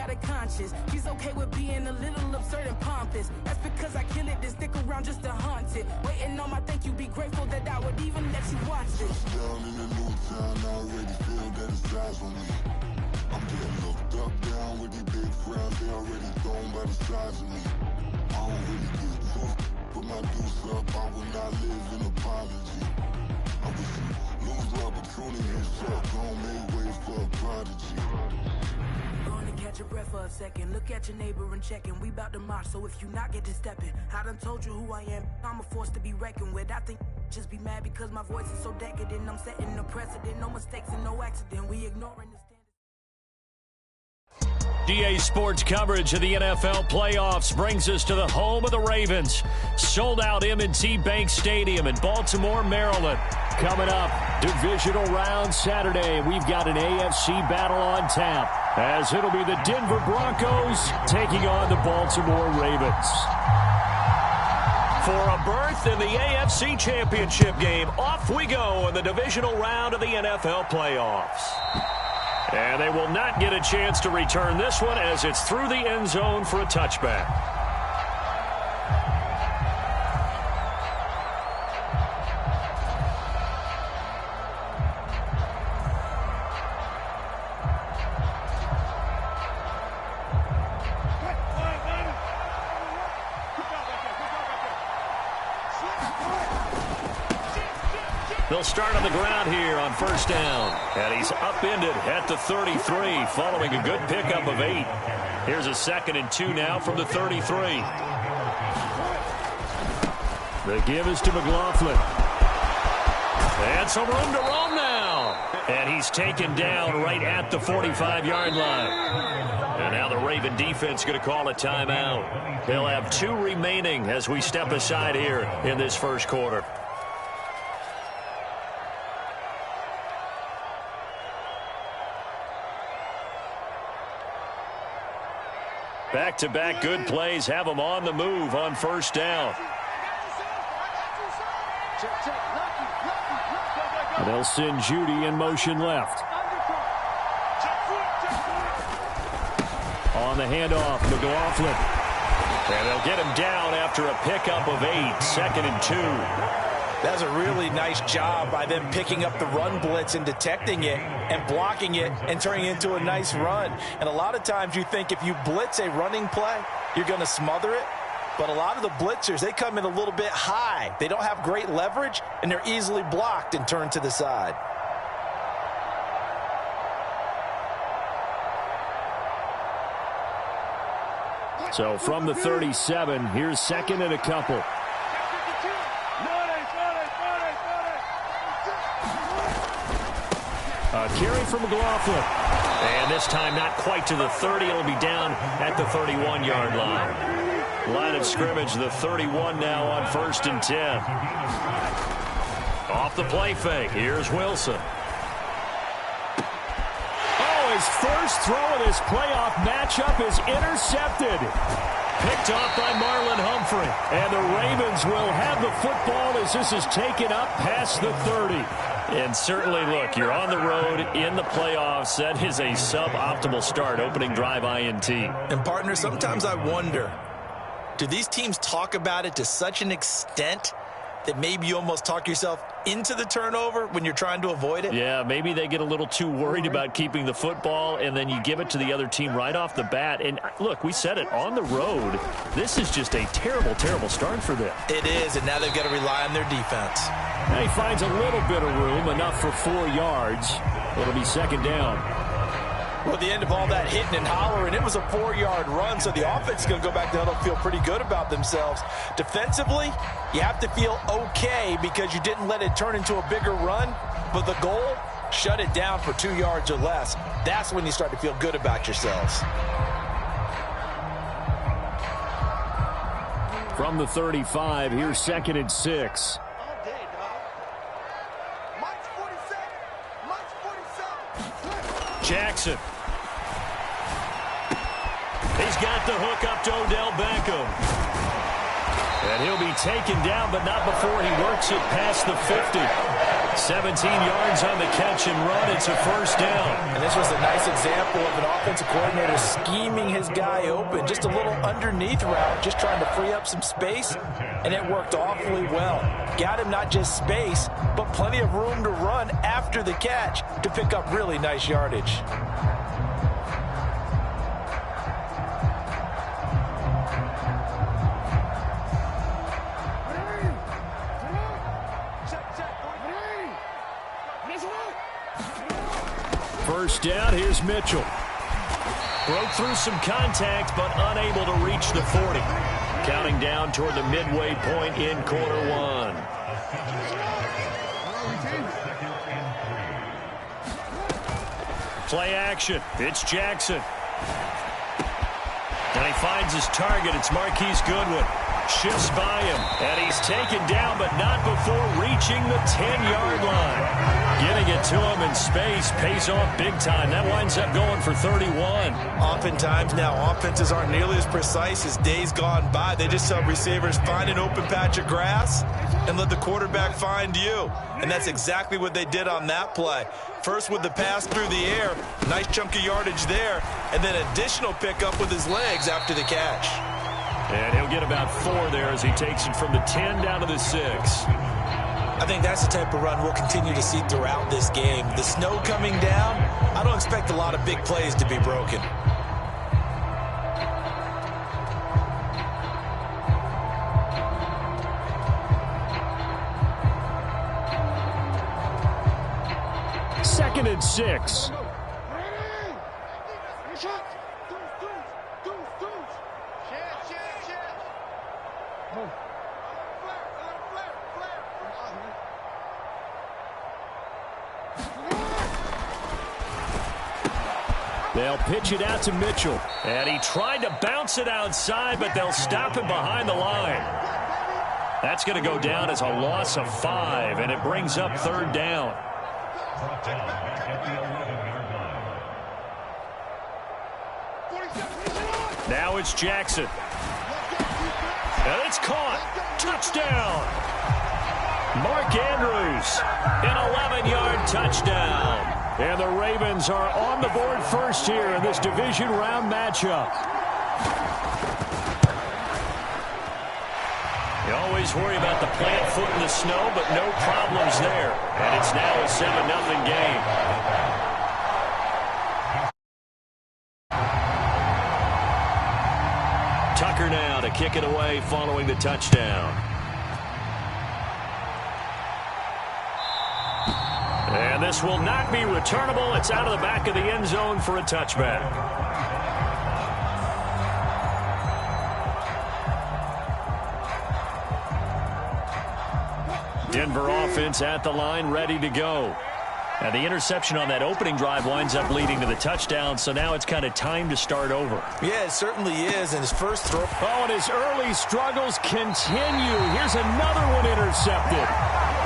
got a conscience. He's okay with being a little absurd and pompous. That's because I kill it, then stick around just to haunt it. Waiting on my thank you, be grateful that I would even let you watch this. Down in the new town, I already feel that it's eyes on me. I'm getting looked up, down with these big crowds, they already thrown by the size of me. I don't really get tough, put my deuce up, I will not live in apology. I wish you lose the opportunity and shut, don't make way for a prodigy. Gonna catch your breath for a second, look at your neighbor and check in. We bout to march, so if you not get to stepping, I done told you who I am, I'm a force to be reckoned with. I think just be mad because my voice is so decadent. I'm setting a precedent, no mistakes and no accident. We ignoring the standards. DA Sports coverage of the NFL playoffs brings us to the home of the Ravens. Sold out M&T Bank Stadium in Baltimore, Maryland. Coming up, divisional round Saturday. We've got an AFC battle on tap, as it'll be the Denver Broncos taking on the Baltimore Ravens. For a berth in the AFC Championship game, off we go in the divisional round of the NFL playoffs. And they will not get a chance to return this one as it's through the end zone for a touchback. They'll start on the ground here on first down. And he's upended at the 33 following a good pickup of 8. Here's a 2nd and 2 now from the 33. The give is to McLaughlin. And some room to roam now. And he's taken down right at the 45-yard line. And now the Raven defense going to call a timeout. They'll have 2 remaining as we step aside here in this first quarter. Back-to-back good plays have them on the move on first down. And they'll send Judy in motion left. On the handoff, McLaughlin. And they'll get him down after a pickup of 8, 2nd and 2. That's a really nice job by them picking up the run blitz and detecting it and blocking it and turning it into a nice run. And a lot of times you think if you blitz a running play, you're going to smother it. But a lot of the blitzers, they come in a little bit high. They don't have great leverage, and they're easily blocked and turned to the side. So from the 37, here's 2nd and a couple. A carry from McLaughlin. And this time not quite to the 30. It'll be down at the 31-yard line. Line of scrimmage, the 31 now on 1st and 10. Off the play fake. Here's Wilson. Oh, his first throw of this playoff matchup is intercepted. Picked off by Marlon Humphrey. And the Ravens will have the football as this is taken up past the 30. And certainly, look, you're on the road in the playoffs. That is a suboptimal start, opening drive INT. And, partner, sometimes I wonder, do these teams talk about it to such an extent that maybe you almost talk yourself into the turnover when you're trying to avoid it? Yeah, maybe they get a little too worried about keeping the football, and then you give it to the other team right off the bat. And, look, we said it, on the road, this is just a terrible, terrible start for them. It is, and now they've got to rely on their defense. Now he finds a little bit of room, enough for 4 yards. It'll be 2nd down. Well, at the end of all that hitting and hollering, it was a 4-yard run, so the offense is going to go back down and feel pretty good about themselves. Defensively, you have to feel okay because you didn't let it turn into a bigger run, but the goal, shut it down for 2 yards or less. That's when you start to feel good about yourselves. From the 35, here's 2nd and 6. Jackson. He's got the hook up to Odell Beckham. And he'll be taken down, but not before he works it past the 50. 17 yards on the catch and run. It's a first down. And this was a nice example of an offensive coordinator scheming his guy open. Just a little underneath route, just trying to free up some space, and it worked awfully well. Got him not just space, but plenty of room to run after the catch to pick up really nice yardage. First down, here's Mitchell. Broke through some contact, but unable to reach the 40. Counting down toward the midway point in quarter one. Play action. It's Jackson. And he finds his target. It's Marquise Goodwin. Shifts by him, and he's taken down, but not before reaching the 10-yard line. Getting it to him in space pays off big time. That winds up going for 31. Oftentimes now, offenses aren't nearly as precise as days gone by. They just help receivers find an open patch of grass and let the quarterback find you. And that's exactly what they did on that play. First with the pass through the air, nice chunk of yardage there, and then additional pickup with his legs after the catch. And he'll get about 4 there as he takes it from the 10 down to the 6. I think that's the type of run we'll continue to see throughout this game. The snow coming down, I don't expect a lot of big plays to be broken. Second and 6. They'll pitch it out to Mitchell. And he tried to bounce it outside, but they'll stop him behind the line. That's going to go down as a loss of 5, and it brings up third down. Now it's Jackson. And it's caught. Touchdown. Mark Andrews, an 11-yard touchdown. And the Ravens are on the board first here in this division round matchup. You always worry about the plant foot in the snow, but no problems there. And it's now a 7-0 game. Tucker now to kick it away following the touchdown. And this will not be returnable. It's out of the back of the end zone for a touchback. Denver offense at the line, ready to go. Now the interception on that opening drive winds up leading to the touchdown, so now it's kind of time to start over. Yeah, it certainly is, and his first throw. Oh, and his early struggles continue. Here's another one intercepted.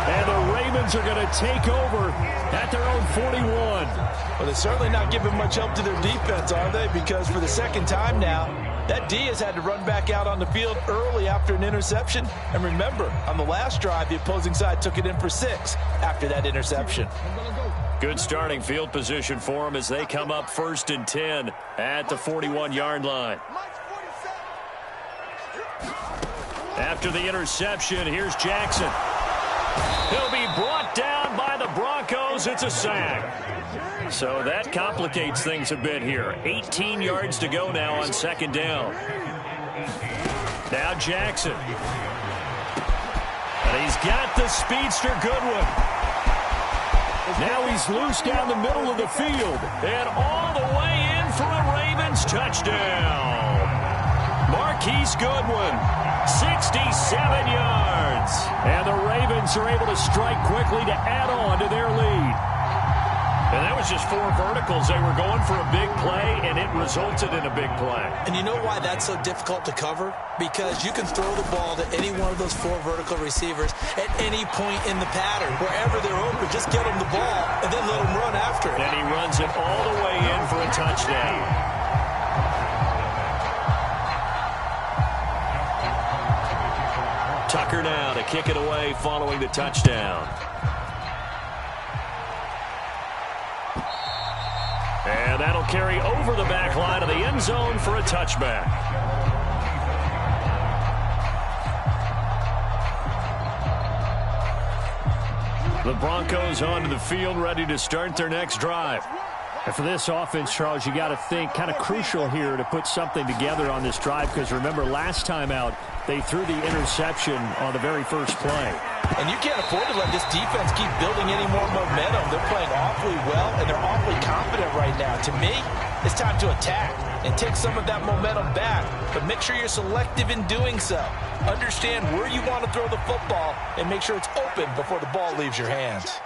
And the Ravens are going to take over at their own 41. Well, they're certainly not giving much help to their defense, are they? Because for the second time now, that D has had to run back out on the field early after an interception. And remember, on the last drive, the opposing side took it in for 6 after that interception. Good starting field position for them as they come up 1st and 10 at the 41-yard line. After the interception, here's Jackson. He'll be brought down by the Broncos. It's a sack. So that complicates things a bit here. 18 yards to go now on 2nd down. Now Jackson. And he's got the speedster Goodwin. Now he's loose down the middle of the field. And all the way in for a Ravens touchdown. Marquise Goodwin, 67 yards. And the Ravens are able to strike quickly to add on to their lead. And that was just 4 verticals. They were going for a big play, and it resulted in a big play. And you know why that's so difficult to cover? Because you can throw the ball to any one of those 4 vertical receivers at any point in the pattern. Wherever they're open, just get them the ball and then let them run after it. And he runs it all the way in for a touchdown. Tucker now to kick it away following the touchdown. And that'll carry over the back line of the end zone for a touchback. The Broncos onto the field, ready to start their next drive. And for this offense, Charles, you got to think kind of crucial here to put something together on this drive, because remember last time out they threw the interception on the very first play. And you can't afford to let this defense keep building any more momentum. They're playing awfully well, and they're awfully confident right now. To me, it's time to attack and take some of that momentum back. But make sure you're selective in doing so. Understand where you want to throw the football and make sure it's open before the ball leaves your hands.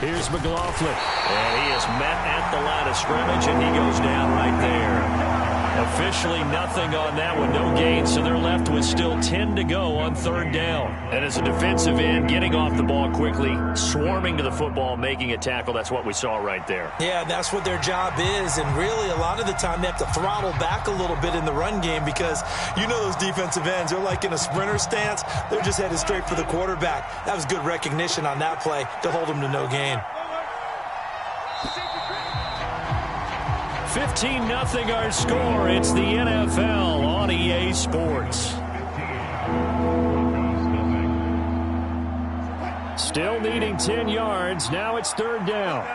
Here's McLaughlin, and he is met at the line of scrimmage, and he goes down right there. Officially nothing on that one, no gain, so they're left with still 10 to go on third down. And as a defensive end, getting off the ball quickly, swarming to the football, making a tackle, that's what we saw right there. Yeah, that's what their job is, and really a lot of the time they have to throttle back a little bit in the run game, because you know those defensive ends, they're like in a sprinter stance. They're just headed straight for the quarterback. That was good recognition on that play to hold them to no gain. 15-0 our score. It's the NFL on EA Sports. Still needing 10 yards. Now it's third down.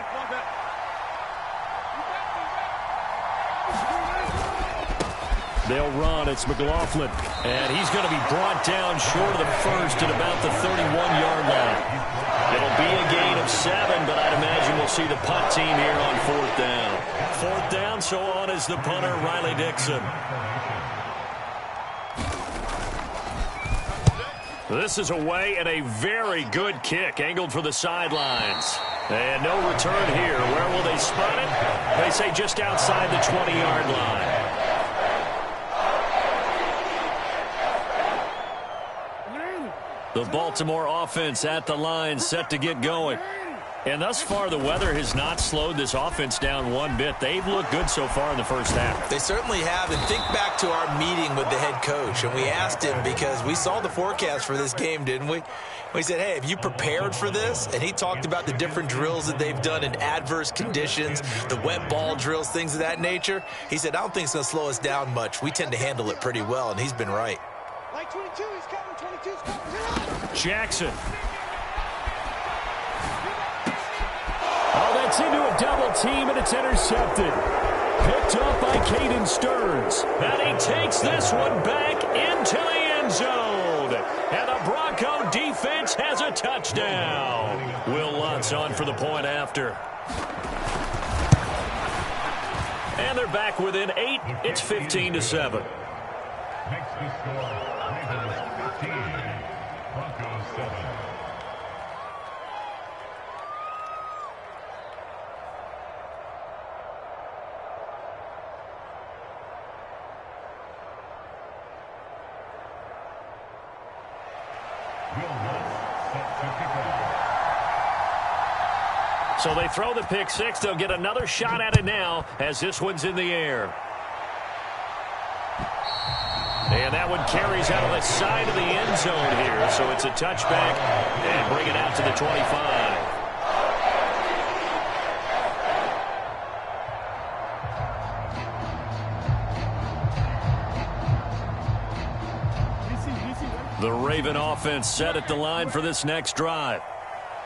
They'll run. It's McLaughlin. And he's going to be brought down short of the first at about the 31-yard line. It'll be a gain of 7, but I'd imagine we'll see the punt team here on fourth down. Fourth down, so on is the punter, Riley Dixon. This is away, and a very good kick, angled for the sidelines. And no return here. Where will they spot it? They say just outside the 20-yard line. The Baltimore offense at the line, set to get going. And thus far, the weather has not slowed this offense down one bit. They've looked good so far in the first half. They certainly have. And think back to our meeting with the head coach. And we asked him, because we saw the forecast for this game, didn't we? We said, hey, have you prepared for this? And he talked about the different drills that they've done in adverse conditions, the wet ball drills, things of that nature. He said, I don't think it's going to slow us down much. We tend to handle it pretty well, and he's been right. Like 22, he's coming, 22's coming. Jackson. Oh, that's into a double team, and it's intercepted. Picked up by Caden Stearns. And he takes this one back into the end zone. And the Bronco defense has a touchdown. Will Lutz on for the point after. And they're back within 8. It's 15-7. Makes the score Ravens 15, Broncos 7. So they throw the pick six. They'll get another shot at it now as this one's in the air. And that one carries out of the side of the end zone here. So it's a touchback and bring it out to the 25. The Raven offense set at the line for this next drive.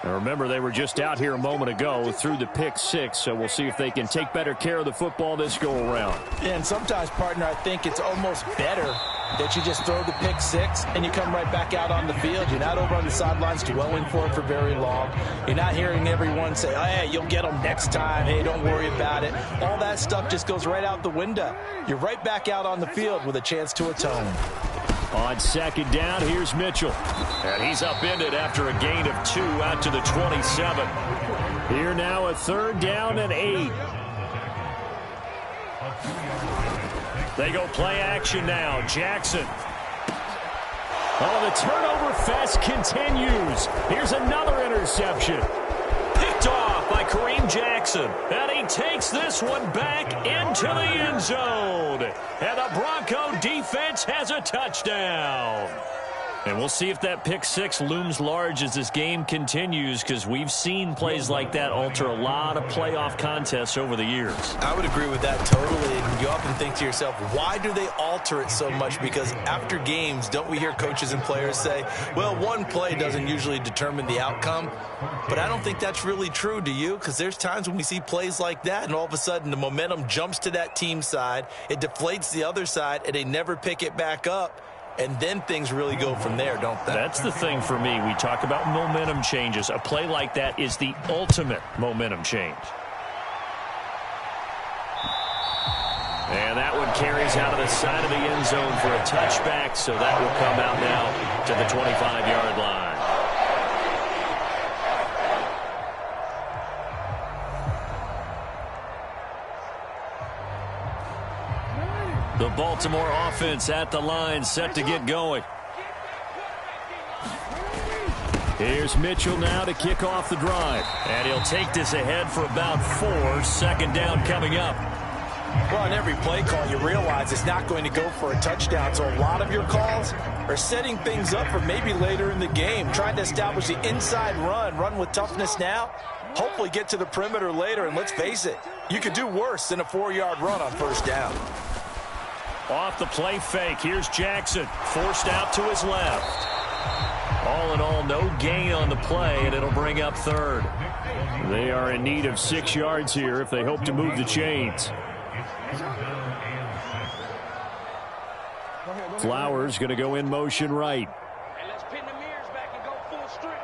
Now remember, they were just out here a moment ago through the pick six, so we'll see if they can take better care of the football this go-around. And sometimes, partner, I think it's almost better that you just throw the pick six and you come right back out on the field. You're not over on the sidelines dwelling for it for very long. You're not hearing everyone say, oh, hey, you'll get them next time. Hey, don't worry about it. All that stuff just goes right out the window. You're right back out on the field with a chance to atone. On second down, here's Mitchell. And he's upended after a gain of 2 out to the 27. Here now a third down and 8. They go play action now. Jackson. Oh, the turnover fest continues. Here's another interception. Picked off by Kareem Jackson. And he takes this one back into the end zone. And the Bronco defense has a touchdown. And we'll see if that pick six looms large as this game continues, because we've seen plays like that alter a lot of playoff contests over the years. I would agree with that totally. And you often think to yourself, why do they alter it so much? Because after games, don't we hear coaches and players say, well, one play doesn't usually determine the outcome. But I don't think that's really true, do you? Because there's times when we see plays like that, and all of a sudden the momentum jumps to that team side, it deflates the other side, and they never pick it back up. And then things really go from there, don't they? That's the thing for me. We talk about momentum changes. A play like that is the ultimate momentum change. And that one carries out of the side of the end zone for a touchback, so that will come out now to the 25-yard line. The Baltimore offense at the line, set to get going. Here's Mitchell now to kick off the drive. And he'll take this ahead for about 4. Second down coming up. Well, on every play call, you realize it's not going to go for a touchdown. So a lot of your calls are setting things up for maybe later in the game, trying to establish the inside run with toughness now, hopefully get to the perimeter later. And let's face it, you could do worse than a 4-yard run on first down. Off the play fake, here's Jackson, forced out to his left. All in all, no gain on the play, and it'll bring up third. They are in need of 6 yards here if they hope to move the chains. Flowers going to go in motion right. And let's pin the mirrors back and go full strength.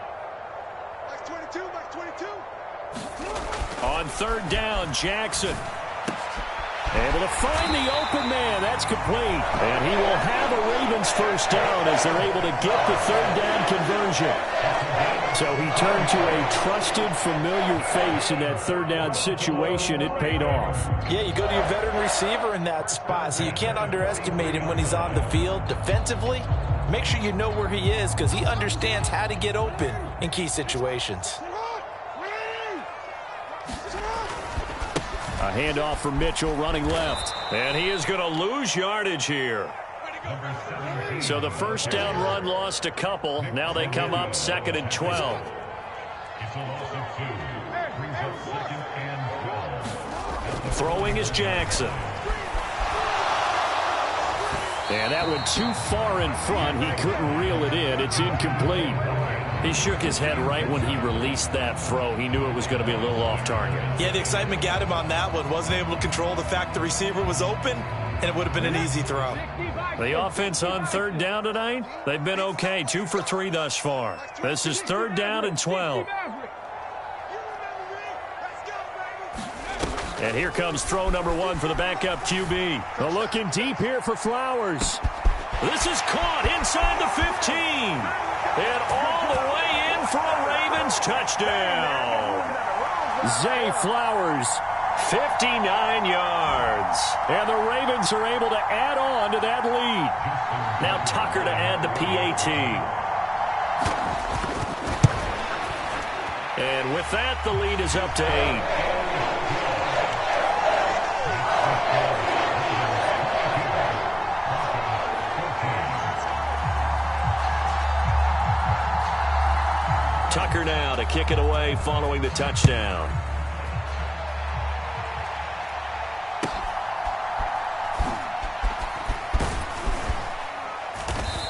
Max 22, Max 22. On third down, Jackson. Able to find the open man. That's complete. And he will have a Ravens first down as they're able to get the third down conversion. So he turned to a trusted, familiar face in that third down situation. It paid off. Yeah, you go to your veteran receiver in that spot, so you can't underestimate him when he's on the field. Defensively, make sure you know where he is because he understands how to get open in key situations. A handoff for Mitchell running left. And he is going to lose yardage here. So the first down run lost a couple. Now they come up 2nd and 12. Throwing is Jackson. And that went too far in front. He couldn't reel it in. It's incomplete. He shook his head right when he released that throw. He knew it was going to be a little off target. Yeah, the excitement got him on that one. Wasn't able to control the fact the receiver was open, and it would have been an easy throw. The offense on third down tonight, they've been okay. 2 for 3 thus far. This is 3rd down and 12. And here comes throw number 1 for the backup QB. They're looking deep here for Flowers. This is caught inside the 15. And all the way in for a Ravens touchdown. Zay Flowers, 59 yards. And the Ravens are able to add on to that lead. Now Tucker to add the PAT. And with that, the lead is up to 8. Tucker now to kick it away following the touchdown.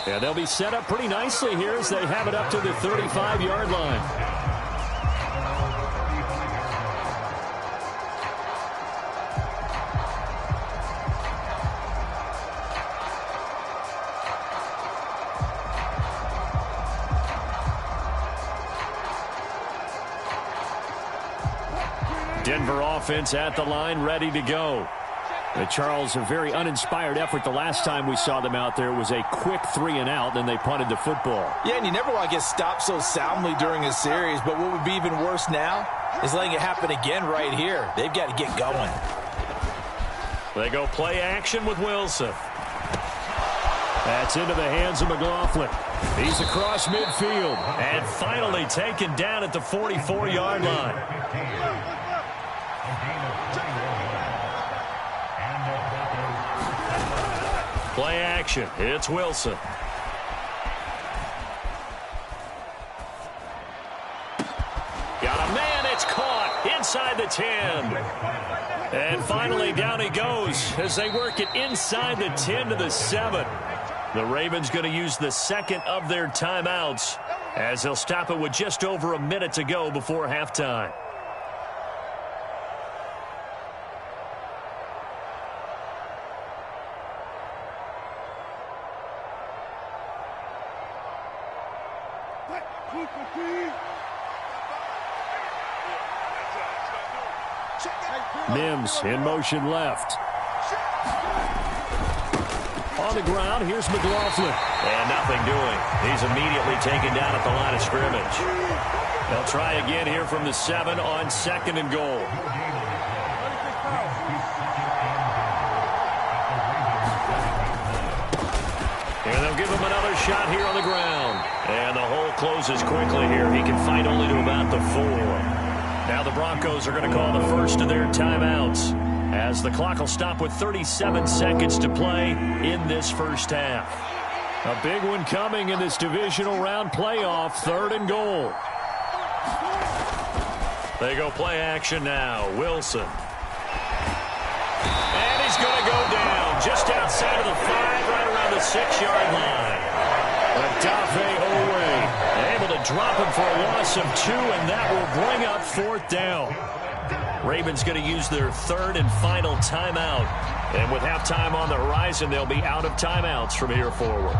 Yeah, they'll be set up pretty nicely here as they have it up to the 35-yard line. Denver offense at the line, ready to go. Charles, a very uninspired effort the last time we saw them out there. It was a quick 3-and-out, then they punted the football. Yeah, and you never want to get stopped so soundly during a series, but what would be even worse now is letting it happen again right here. They've got to get going. They go play action with Wilson. That's into the hands of McLaughlin. He's across midfield and finally taken down at the 44-yard line. Play action. It's Wilson. Got a man. It's caught inside the 10. And finally, down he goes as they work it inside the 10 to the 7. The Ravens going to use the second of their timeouts as they'll stop it with just over a minute to go before halftime. Mims in motion left. On the ground, here's McLaughlin. And nothing doing. He's immediately taken down at the line of scrimmage. They'll try again here from the 7 on 2nd and goal. And they'll give him another shot here on the ground. And the hole closes quickly here. He can fight only to about the 4. Now the Broncos are going to call the first of their timeouts as the clock will stop with 37 seconds to play in this first half. A big one coming in this divisional round playoff, 3rd and goal. They go play action now. Wilson. And he's going to go down just outside of the 5, right around the 6-yard line. Odafe Owe able to drop him for a loss of 2, and that will bring up 4th down. Ravens going to use their 3rd and final timeout. And with halftime on the horizon, they'll be out of timeouts from here forward.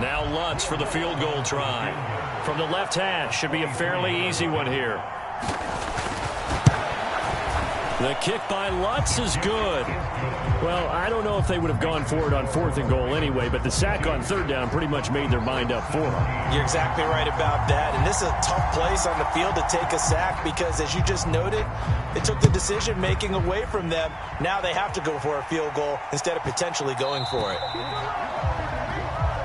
Now Lutz for the field goal try. From the left hash, should be a fairly easy one here. The kick by Lutz is good. Well, I don't know if they would have gone for it on 4th and goal anyway, but the sack on 3rd down pretty much made their mind up for them. You're exactly right about that, and this is a tough place on the field to take a sack because, as you just noted, they took the decision-making away from them. Now they have to go for a field goal instead of potentially going for it.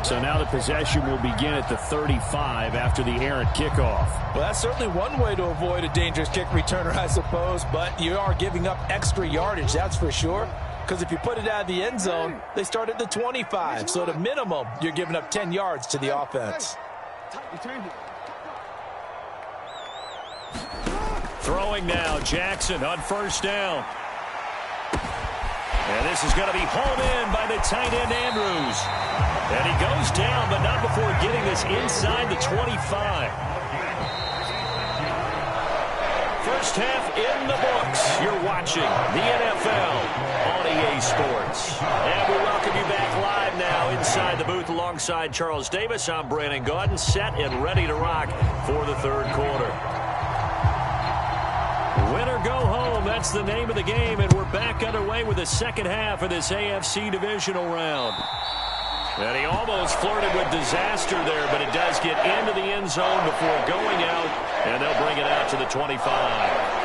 So now the possession will begin at the 35 after the errant kickoff. Well, that's certainly one way to avoid a dangerous kick returner, I suppose, but you are giving up extra yardage, that's for sure. Because if you put it out of the end zone, they start at the 25. So at a minimum, you're giving up 10 yards to the offense. Throwing now, Jackson on 1st down. And this is going to be hauled in by the tight end, Andrews. And he goes down, but not before getting this inside the 25. First half in the books. You're watching the NFL on EA Sports. And we welcome you back live now inside the booth alongside Charles Davis. I'm Brandon Gaudin, set and ready to rock for the 3rd quarter. Win or go home, that's the name of the game, and we're back underway with the second half of this AFC divisional round. And he almost flirted with disaster there, but it does get into the end zone before going out, and they'll bring it out to the 25.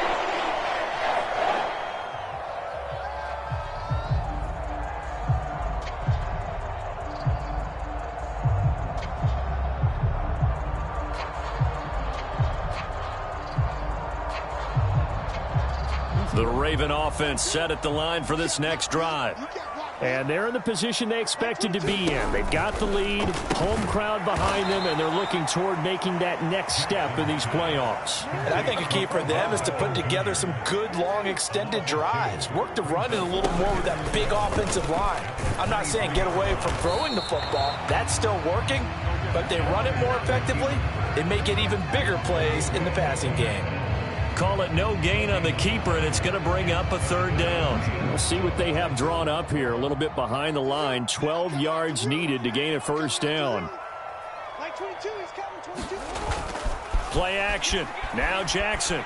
The Raven offense set at the line for this next drive. And they're in the position they expected to be in. They've got the lead, home crowd behind them, and they're looking toward making that next step in these playoffs. And I think a key for them is to put together some good, long, extended drives. Work the run in a little more with that big offensive line. I'm not saying get away from throwing the football. That's still working. But they run it more effectively, they may get even bigger plays in the passing game. Call it no gain on the keeper, and it's going to bring up a 3rd down. We'll see what they have drawn up here. A little bit behind the line. 12 yards needed to gain a 1st down. Like 22, he's counting 22. Play action. Now Jackson.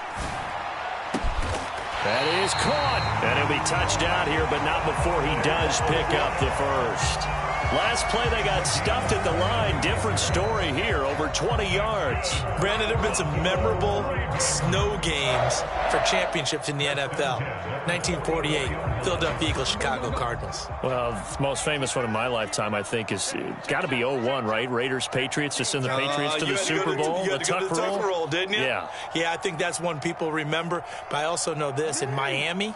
That is caught. And he'll be touchdown here, but not before he does pick up the 1st. Last play, they got stuffed at the line. Different story here, over 20 yards. Brandon, there have been some memorable snow games for championships in the NFL. 1948, Philadelphia Eagles, Chicago Cardinals. Well, the most famous one in my lifetime, I think, is got to be 0-1, right? Raiders, Patriots, to send the Patriots to the Super Bowl. You had to go to the Tuck roll, didn't you? Yeah. Yeah, I think that's one people remember. But I also know this. In Miami,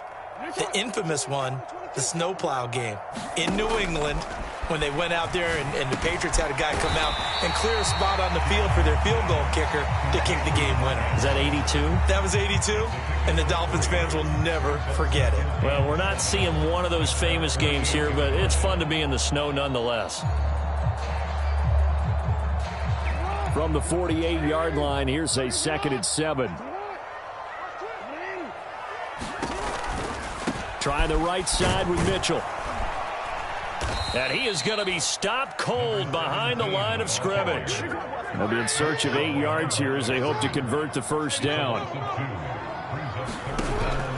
the infamous one, the snowplow game in New England. when they went out there and the Patriots had a guy come out and clear a spot on the field for their field goal kicker to kick the game winner. Is that 82? That was 82, and the Dolphins fans will never forget it. Well, we're not seeing one of those famous games here, but it's fun to be in the snow nonetheless. From the 48-yard line, here's a 2nd and 7. Try the right side with Mitchell. And he is going to be stopped cold behind the line of scrimmage. They'll be in search of 8 yards here as they hope to convert the first down.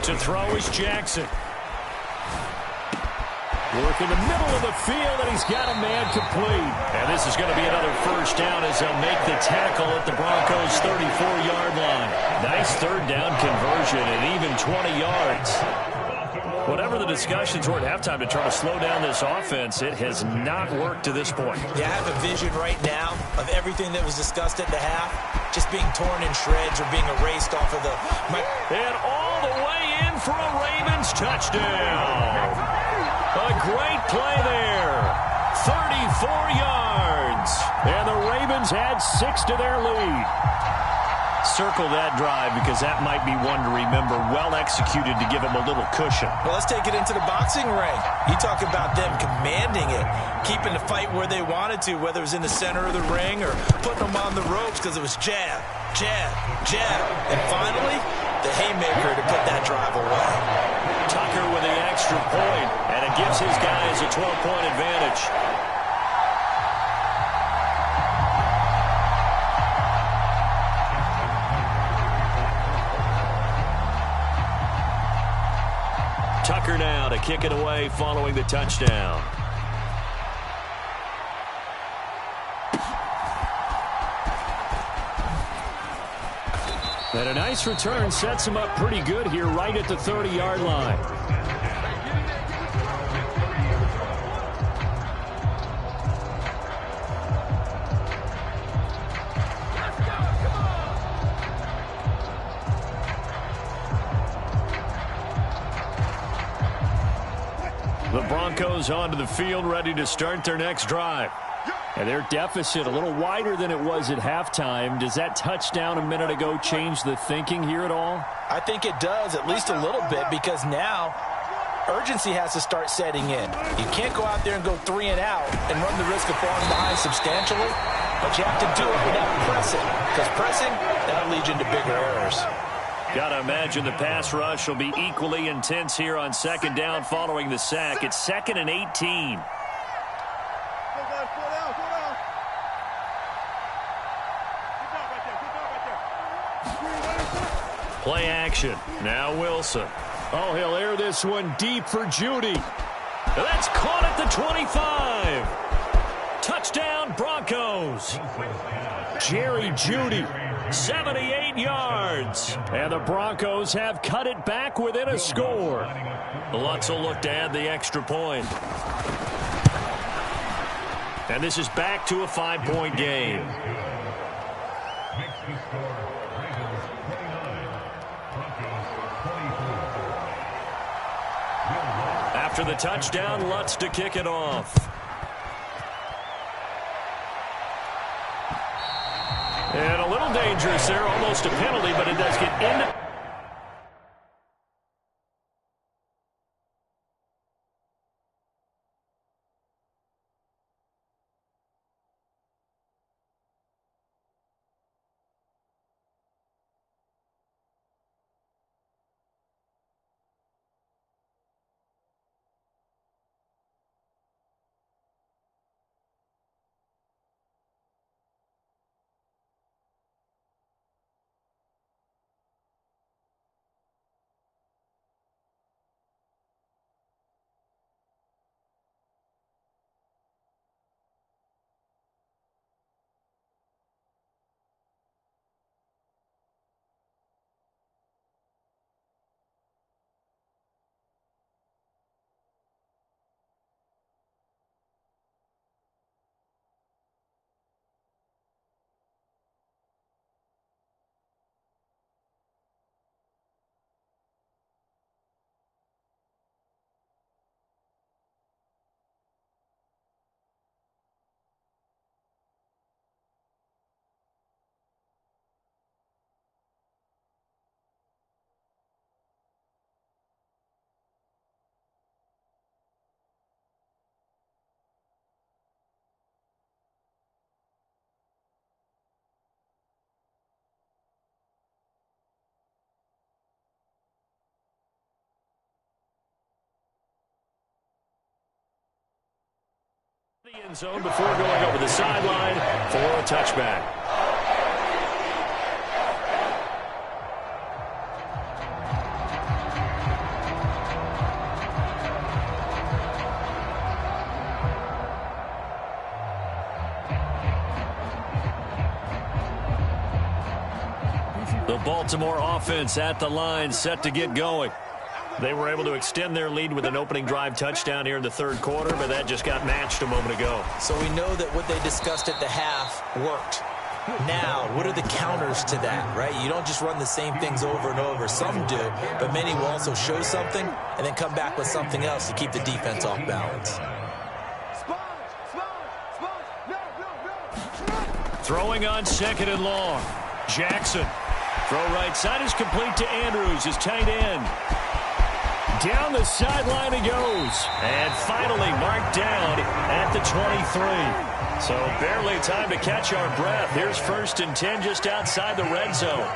To throw is Jackson. Work in the middle of the field, and he's got a man complete. And this is going to be another first down as they'll make the tackle at the Broncos' 34-yard line. Nice third down conversion and even 20 yards. Whatever the discussions were at halftime to try to slow down this offense, it has not worked to this point. Yeah, I have a vision right now of everything that was discussed at the half just being torn in shreds or being erased off of the... And all the way in for a Ravens touchdown. A great play there. 34 yards. And the Ravens add 6 to their lead. Circle that drive because that might be one to remember. Well executed to give them a little cushion. Well, let's take it into the boxing ring. You talk about them commanding it, keeping the fight where they wanted to, whether it was in the center of the ring or putting them on the ropes because it was jab, jab, jab. And finally, the haymaker to put that drive away. Tucker with the extra point, and it gives his guys a 12-point advantage. Tucker now to kick it away following the touchdown. And a nice return sets him up pretty good here right at the 30-yard line. The Broncos onto the field, ready to start their next drive. And their deficit a little wider than it was at halftime. Does that touchdown a minute ago change the thinking here at all? I think it does, at least a little bit, because now urgency has to start setting in. You can't go out there and go 3 and out and run the risk of falling behind substantially, but you have to do it without pressing, because pressing, that'll lead you into bigger errors. Got to imagine the pass rush will be equally intense here on 2nd down following the sack. It's 2nd and 18. Play action. Now Wilson. Oh, he'll air this one deep for Judy. That's caught at the 25. Touchdown, Broncos. Jerry Judy, 78 yards. And the Broncos have cut it back within a score. Lutz will look to add the extra point. And this is back to a 5-point game. After the touchdown, Lutz to kick it off. And a little dangerous there, almost a penalty, but it does get into... The end zone before going over the sideline for a touchback. The Baltimore offense at the line, set to get going. They were able to extend their lead with an opening drive touchdown here in the third quarter, but that just got matched a moment ago. So we know that what they discussed at the half worked. Now, what are the counters to that, right? You don't just run the same things over and over. Some do, but many will also show something and then come back with something else to keep the defense off balance. Throwing on second and long. Jackson. Throw right side is complete to Andrews, his tight end. Down the sideline he goes. And finally marked down at the 23. So barely time to catch our breath. Here's 1st and 10 just outside the red zone.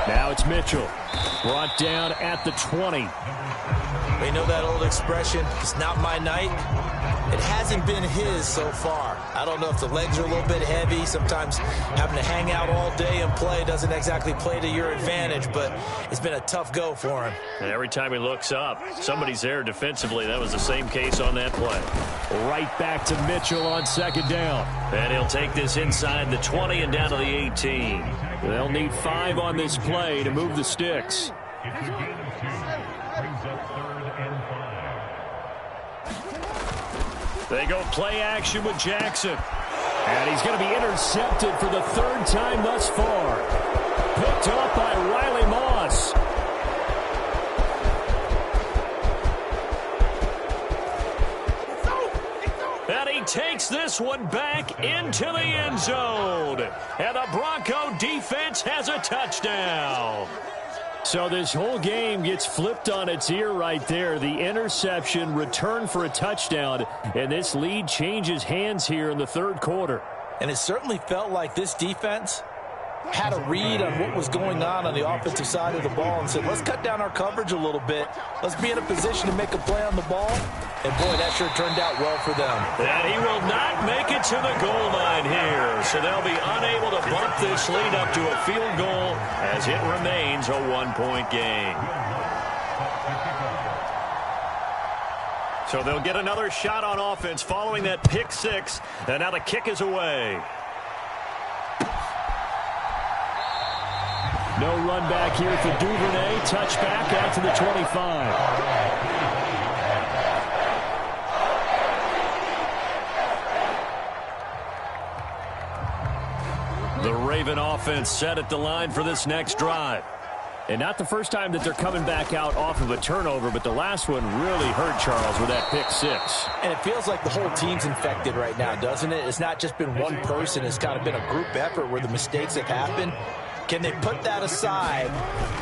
Now it's Mitchell. Brought down at the 20. We know that old expression, it's not my night. It hasn't been his so far. I don't know if the legs are a little bit heavy. Sometimes having to hang out all day and play doesn't exactly play to your advantage, but it's been a tough go for him. And every time he looks up, somebody's there defensively. That was the same case on that play. Right back to Mitchell on second down. And he'll take this inside the 20 and down to the 18. They'll need 5 on this play to move the sticks. It's a gain of 2. Brings up 3rd and 5. They go play action with Jackson. And he's going to be intercepted for the 3rd time thus far. Picked up by Riley Moss. And he takes this one back into the end zone. And the Bronco defense has a touchdown. So this whole game gets flipped on its ear right there. The interception, return for a touchdown, and this lead changes hands here in the third quarter. And it certainly felt like this defense had a read on what was going on the offensive side of the ball and said, let's cut down our coverage a little bit. Let's be in a position to make a play on the ball. And, boy, that sure turned out well for them. And he will not make it to the goal line here. So they'll be unable to bump this lead up to a field goal as it remains a 1-point game. So they'll get another shot on offense following that pick 6. And now the kick is away. No run back here for Duvernay. Touchback out to the 25. The Raven offense set at the line for this next drive. And not the first time that they're coming back out off of a turnover, but the last one really hurt Charles with that pick 6. And it feels like the whole team's infected right now, doesn't it? It's not just been one person. It's kind of been a group effort where the mistakes have happened. Can they put that aside,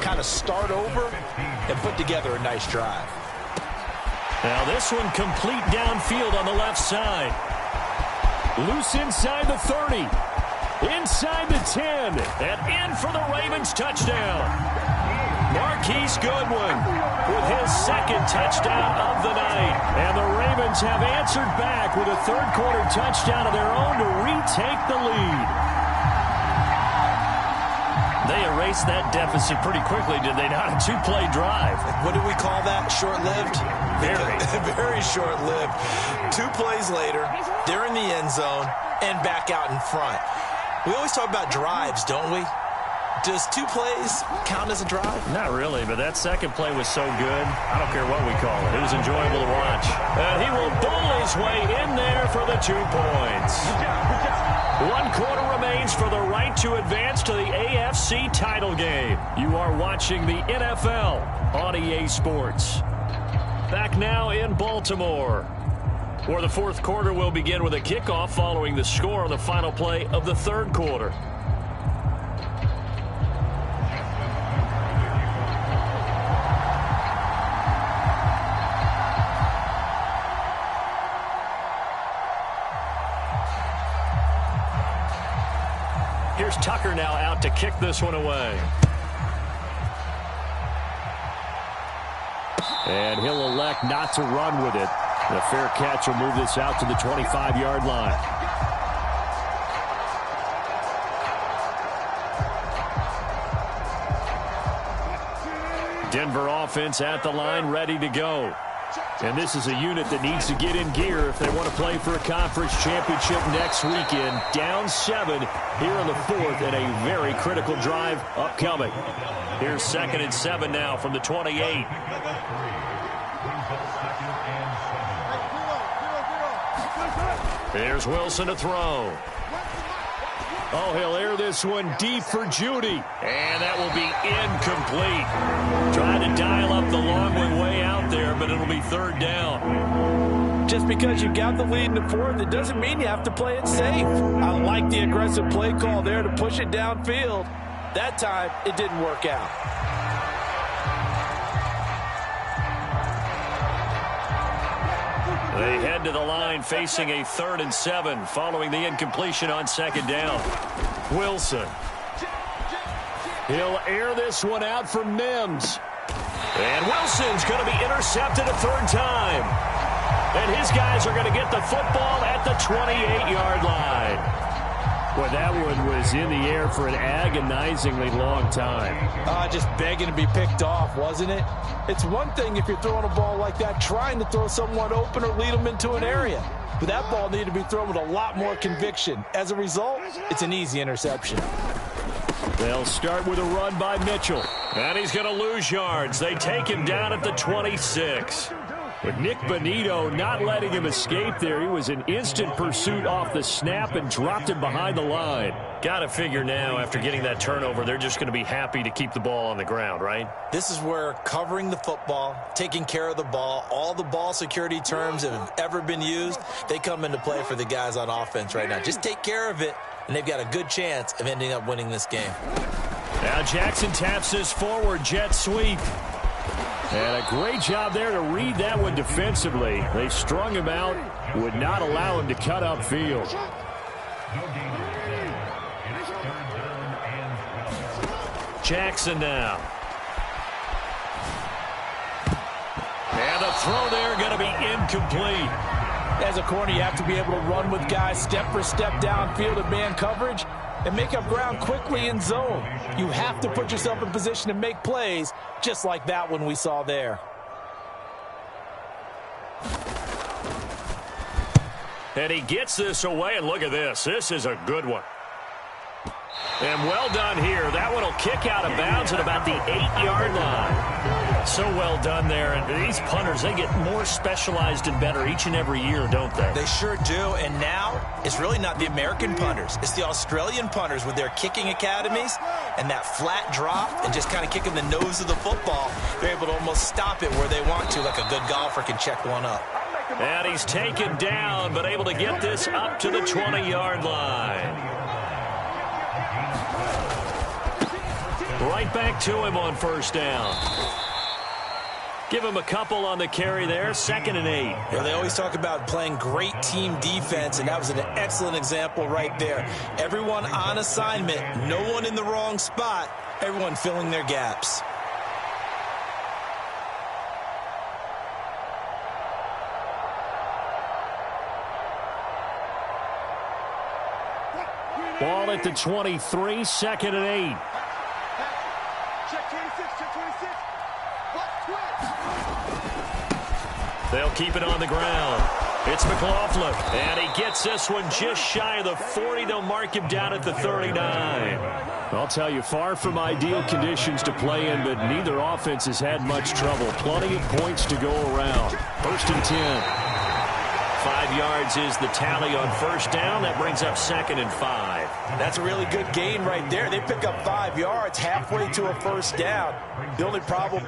kind of start over, and put together a nice drive? Now this one complete downfield on the left side. Loose inside the 30. Inside the 10. And in for the Ravens touchdown. Marquise Goodwin with his 2nd touchdown of the night. And the Ravens have answered back with a third quarter touchdown of their own to retake the lead. They erased that deficit pretty quickly, did they not? A 2-play drive. What do we call that? Short-lived? Very. Very short-lived. 2 plays later, they're in the end zone and back out in front. We always talk about drives, don't we? Does 2 plays count as a drive? Not really, but that second play was so good. I don't care what we call it. It was enjoyable to watch. And he will bowl his way in there for the 2 points. 1 quarter remains for the right to advance to the AFC title game. You are watching the NFL on EA Sports. Back now in Baltimore, where the fourth quarter will begin with a kickoff following the score on the final play of the third quarter. Here's Tucker now out to kick this one away. And he'll elect not to run with it. The fair catch will move this out to the 25-yard line. Denver offense at the line, ready to go. And this is a unit that needs to get in gear if they want to play for a conference championship next weekend. Down 7 here in the 4th, and a very critical drive upcoming. Here's 2nd and 7 now from the 28. There's Wilson to throw. Oh, he'll air this one deep for Judy. And that will be incomplete. Trying to dial up the long way out there, but it'll be 3rd down. Just because you got the lead in the 4th, it doesn't mean you have to play it safe. I like the aggressive play call there to push it downfield. That time, it didn't work out. They head to the line facing a 3rd and 7 following the incompletion on 2nd down. Wilson. He'll air this one out for Mims. And Wilson's going to be intercepted a 3rd time. And his guys are going to get the football at the 28-yard line. Boy, that one was in the air for an agonizingly long time. Just begging to be picked off, wasn't it? It's one thing if you're throwing a ball like that, trying to throw someone open or lead them into an area. But that ball needed to be thrown with a lot more conviction. As a result, it's an easy interception. They'll start with a run by Mitchell. And he's going to lose yards. They take him down at the 26. With Nick Bonito not letting him escape there, he was in instant pursuit off the snap and dropped him behind the line. Got to figure now, after getting that turnover, they're just going to be happy to keep the ball on the ground, right? This is where covering the football, taking care of the ball, all the ball security terms that have ever been used, they come into play for the guys on offense right now. Just take care of it, and they've got a good chance of ending up winning this game. Now Jackson taps this forward jet sweep. And a great job there to read that one defensively. They strung him out, would not allow him to cut upfield. Jackson now. And the throw there going to be incomplete. As a corner, you have to be able to run with guys step for step downfield in man coverage and make up ground quickly in zone. You have to put yourself in position to make plays, just like that one we saw there. And he gets this away, and look at this. This is a good one. And well done here. That one will kick out of bounds at about the 8-yard line. So well done there. And these punters, they get more specialized and better each and every year, don't they? They sure do. And now it's really not the American punters. It's the Australian punters with their kicking academies and that flat drop and just kind of kicking the nose of the football. They're able to almost stop it where they want to, like a good golfer can check one up. And he's taken down, but able to get this up to the 20-yard line. Right back to him on 1st down. Give him a couple on the carry there. 2nd and 8. Yeah, they always talk about playing great team defense, and that was an excellent example right there. Everyone on assignment, no one in the wrong spot, everyone filling their gaps. Ball at the 23, 2nd and 8. They'll keep it on the ground. It's McLaughlin, and he gets this one just shy of the 40. They'll mark him down at the 39. I'll tell you, far from ideal conditions to play in, but neither offense has had much trouble. Plenty of points to go around. 1st and 10. 5 yards is the tally on 1st down. That brings up 2nd and 5. That's a really good gain right there. They pick up 5 yards halfway to a 1st down. The only problem...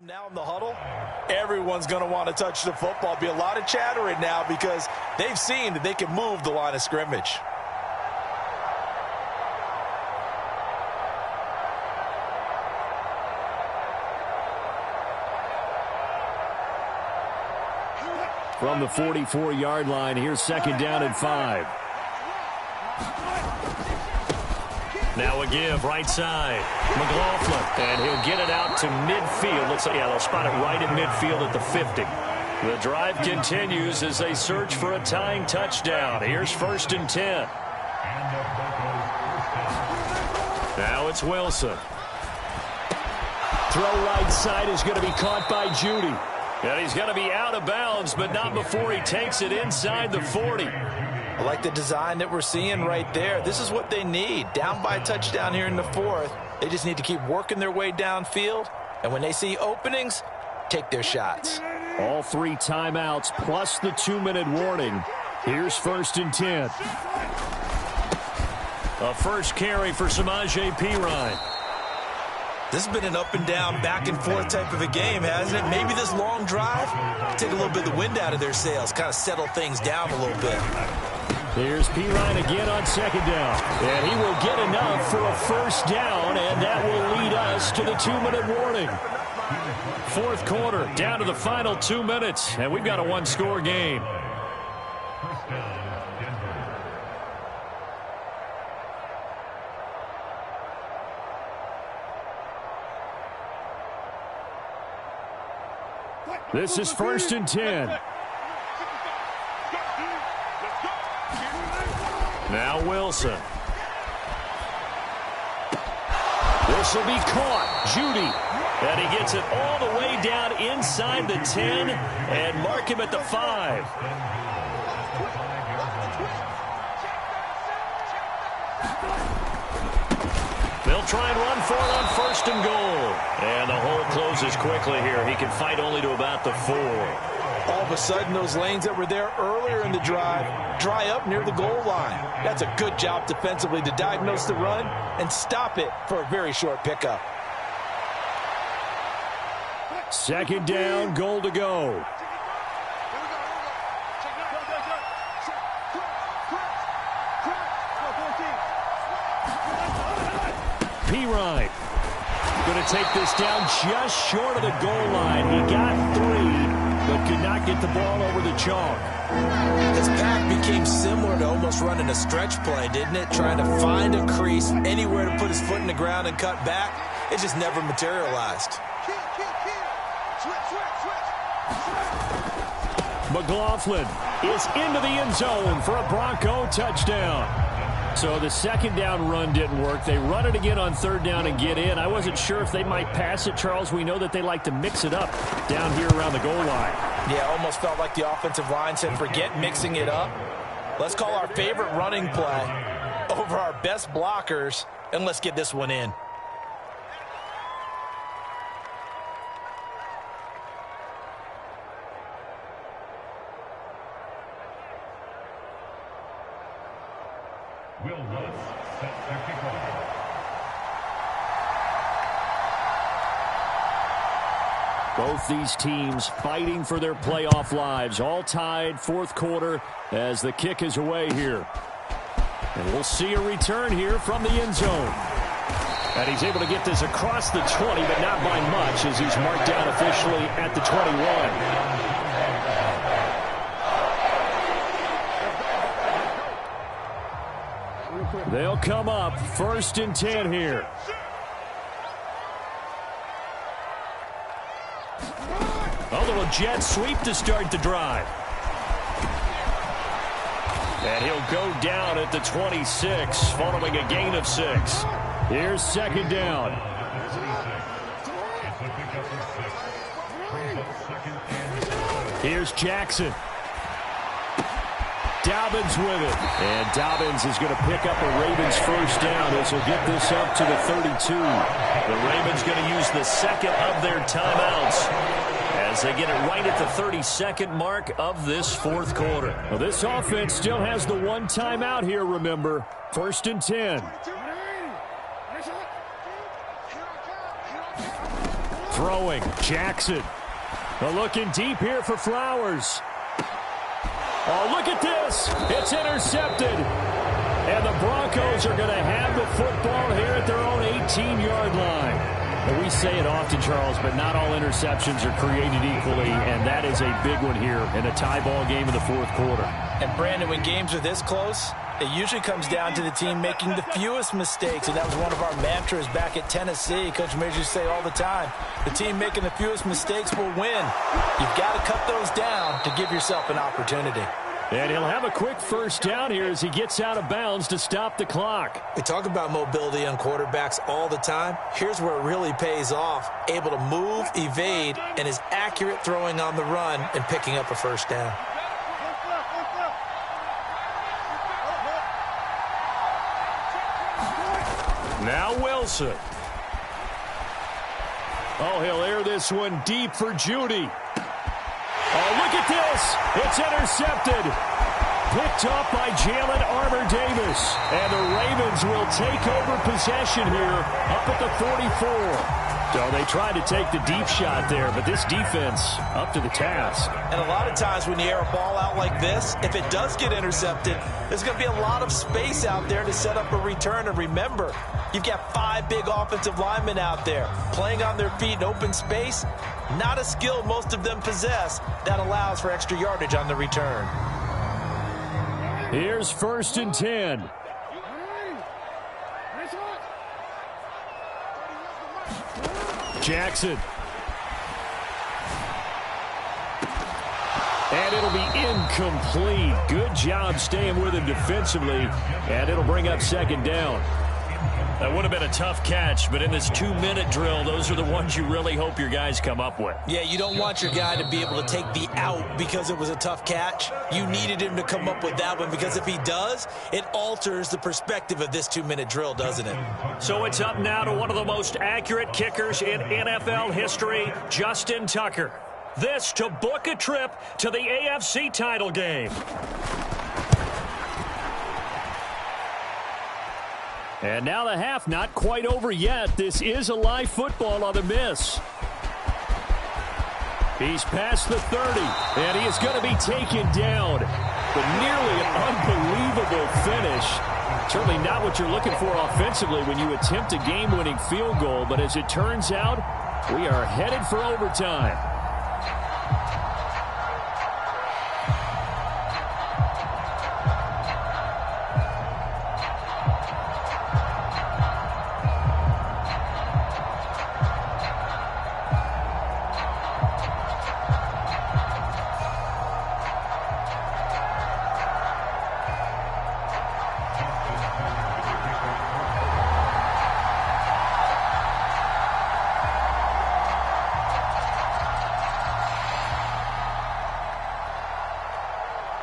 Now in the huddle, everyone's going to want to touch the football. Be a lot of chattering now because they've seen that they can move the line of scrimmage. From the 44-yard line, here's 2nd down and 5. Now a give, right side. McLaughlin, and he'll get it out to midfield. Looks like, they'll spot it right at midfield at the 50. The drive continues as they search for a tying touchdown. Here's 1st and 10. Now it's Wilson. Throw right side is going to be caught by Judy. And he's going to be out of bounds, but not before he takes it inside the 40. I like the design that we're seeing right there. This is what they need. Down by a touchdown here in the 4th. They just need to keep working their way downfield. And when they see openings, take their shots. All 3 timeouts plus the 2-minute warning. Here's 1st and 10. A first carry for Samaje Perine. This has been an up and down, back and forth type of a game, hasn't it? Maybe this long drive, take a little bit of the wind out of their sails, kind of settle things down a little bit. Here's Perine again on 2nd down. And he will get enough for a 1st down, and that will lead us to the 2-minute warning. 4th quarter, down to the final 2 minutes, and we've got a 1-score game. This is 1st and 10. Now Wilson. This will be caught. Judy. And he gets it all the way down inside the 10 and mark him at the 5. They'll try and run for it on 1st and goal. And the hole closes quickly here. He can fight only to about the 4. All of a sudden, those lanes that were there earlier in the drive dry up near the goal line. That's a good job defensively to diagnose the run and stop it for a very short pickup. 2nd down, goal to go. Perine going to take this down just short of the goal line. He got 3, but could not get the ball over the chalk. This pack became similar to almost running a stretch play, didn't it? Trying to find a crease, anywhere to put his foot in the ground and cut back. It just never materialized. McLaughlin is into the end zone for a Bronco touchdown. So the 2nd down run didn't work. They run it again on 3rd down and get in. I wasn't sure if they might pass it, Charles. We know that they like to mix it up down here around the goal line. Yeah, almost felt like the offensive line said, forget mixing it up. Let's call our favorite running play over our best blockers, and let's get this one in. Will Lutz set their kickoff. Both these teams fighting for their playoff lives. All tied, 4th quarter as the kick is away here. And we'll see a return here from the end zone. And he's able to get this across the 20, but not by much as he's marked down officially at the 21. They'll come up 1st and 10 here. A little jet sweep to start the drive. And he'll go down at the 26 following a gain of 6. Here's 2nd down. Here's Jackson. Dobbins with it. And Dobbins is going to pick up a Ravens 1st down as he'll get this up to the 32. The Ravens going to use the 2nd of their timeouts as they get it right at the 32nd mark of this 4th quarter. Well, this offense still has the 1 timeout here, remember. 1st and 10. throwing. Jackson. Looking deep here for Flowers. Oh, look at this. It's intercepted. And the Broncos are going to have the football here at their own 18-yard line. Well, we say it often, Charles, but not all interceptions are created equally, and that is a big one here in a tie ball game in the fourth quarter. And, Brandon, when games are this close, it usually comes down to the team making the fewest mistakes, and that was one of our mantras back at Tennessee. Coach Major used to say all the time, the team making the fewest mistakes will win. You've got to cut those down to give yourself an opportunity. And he'll have a quick first down here as he gets out of bounds to stop the clock. We talk about mobility on quarterbacks all the time. Here's where it really pays off. Able to move, evade, and is accurate throwing on the run and picking up a first down. Now Wilson. Oh, he'll air this one deep for Judy. Oh, look at this. It's intercepted. Picked up by Jalen Armour-Davis. And the Ravens will take over possession here up at the 44. So they tried to take the deep shot there, but this defense up to the task. And a lot of times when you air a ball out like this, if it does get intercepted, there's going to be a lot of space out there to set up a return. And remember, you've got 5 big offensive linemen out there playing on their feet in open space. Not a skill most of them possess that allows for extra yardage on the return. Here's 1st and 10. Jackson. And it'll be incomplete. Good job staying with him defensively. And it'll bring up 2nd down. That would have been a tough catch, but in this 2-minute drill, those are the ones you really hope your guys come up with. Yeah, you don't want your guy to be able to take the out because it was a tough catch. You needed him to come up with that one because if he does, it alters the perspective of this 2-minute drill, doesn't it? So it's up now to one of the most accurate kickers in NFL history, Justin Tucker. This to book a trip to the AFC title game. And now the half not quite over yet. This is a live football on the miss. He's past the 30, and he is going to be taken down. But nearly an unbelievable finish. Certainly not what you're looking for offensively when you attempt a game-winning field goal. But as it turns out, we are headed for overtime.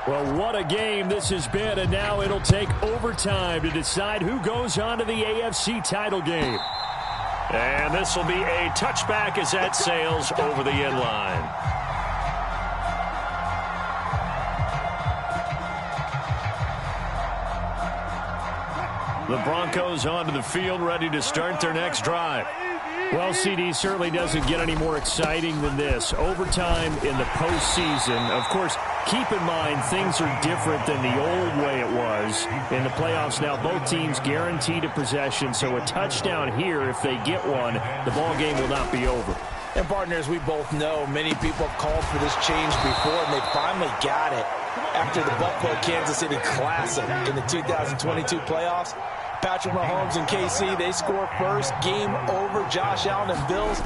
Well, what a game this has been, and now it'll take overtime to decide who goes on to the AFC title game. And this will be a touchback as that sails over the end line. The Broncos onto the field, ready to start their next drive. Well, CD certainly doesn't get any more exciting than this. Overtime in the postseason. Of course, keep in mind things are different than the old way it was. In the playoffs now, both teams guaranteed a possession, so a touchdown here, if they get one, the ball game will not be over. And partners, we both know many people have called for this change before, and they finally got it after the Buffalo-Kansas City Classic in the 2022 playoffs. Patrick Mahomes and KC, they score first. Game over. Josh Allen and Bills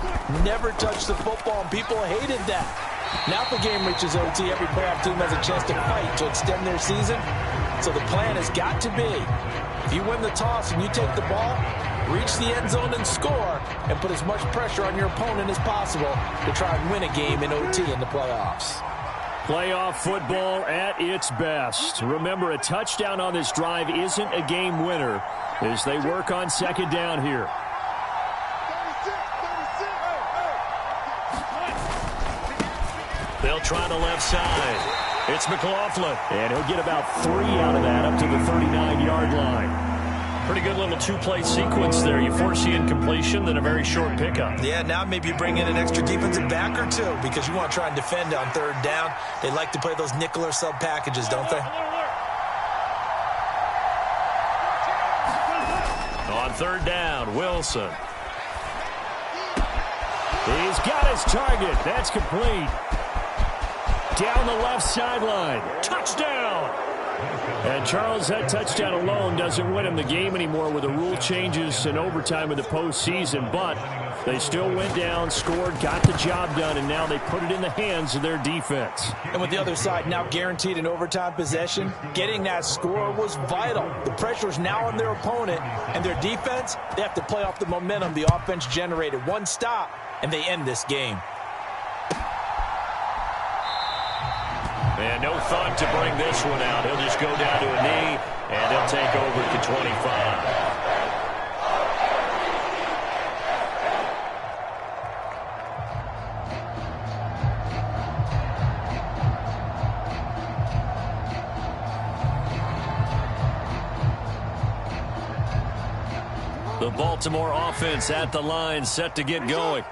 never touched the football, and people hated that. Now if the game reaches OT, every playoff team has a chance to fight to extend their season. So the plan has got to be, if you win the toss and you take the ball, reach the end zone and score, and put as much pressure on your opponent as possible to try and win a game in OT in the playoffs. Playoff football at its best. Remember, a touchdown on this drive isn't a game winner as they work on 2nd down here. They'll try the left side. It's McLaughlin, and he'll get about 3 out of that up to the 39-yard line. Pretty good little two-play sequence there. You force the incompletion, then a very short pickup. Yeah, now maybe you bring in an extra defensive back or two because you want to try and defend on third down. They like to play those nickel or sub packages, don't they? On third down, Wilson. He's got his target. That's complete. Down the left sideline. Touchdown. And Charles, that touchdown alone doesn't win him the game anymore with the rule changes in overtime in the postseason. But they still went down, scored, got the job done, and now they put it in the hands of their defense. And with the other side now guaranteed an overtime possession, getting that score was vital. The pressure is now on their opponent, and their defense, they have to play off the momentum the offense generated. One stop, and they end this game. And no thought to bring this one out. He'll just go down to a knee, and he'll take over at the 25. The Baltimore offense at the line, set to get going.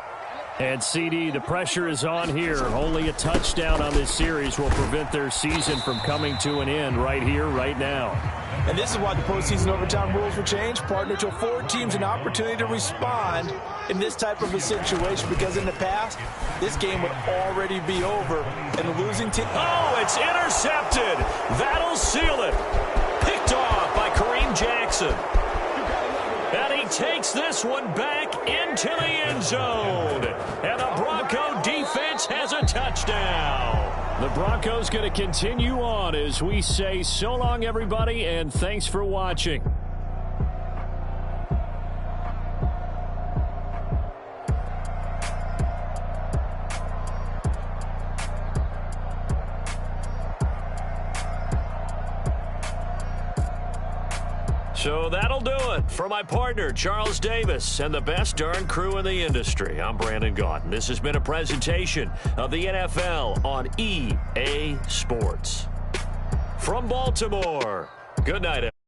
And CD, the pressure is on here. Only a touchdown on this series will prevent their season from coming to an end right here, right now. And this is why the postseason overtime rules will change, partner, to afford teams an opportunity to respond in this type of a situation, because in the past, this game would already be over, and the losing team... Oh, it's intercepted. That'll seal it. Picked off by Kareem Jackson. And he takes this one back into the end zone. And the Bronco defense has a touchdown. The Broncos going to continue on as we say so long, everybody, and thanks for watching. So that'll do it for my partner, Charles Davis, and the best darn crew in the industry. I'm Brandon Gaudin. This has been a presentation of the NFL on EA Sports. From Baltimore, good night, everyone.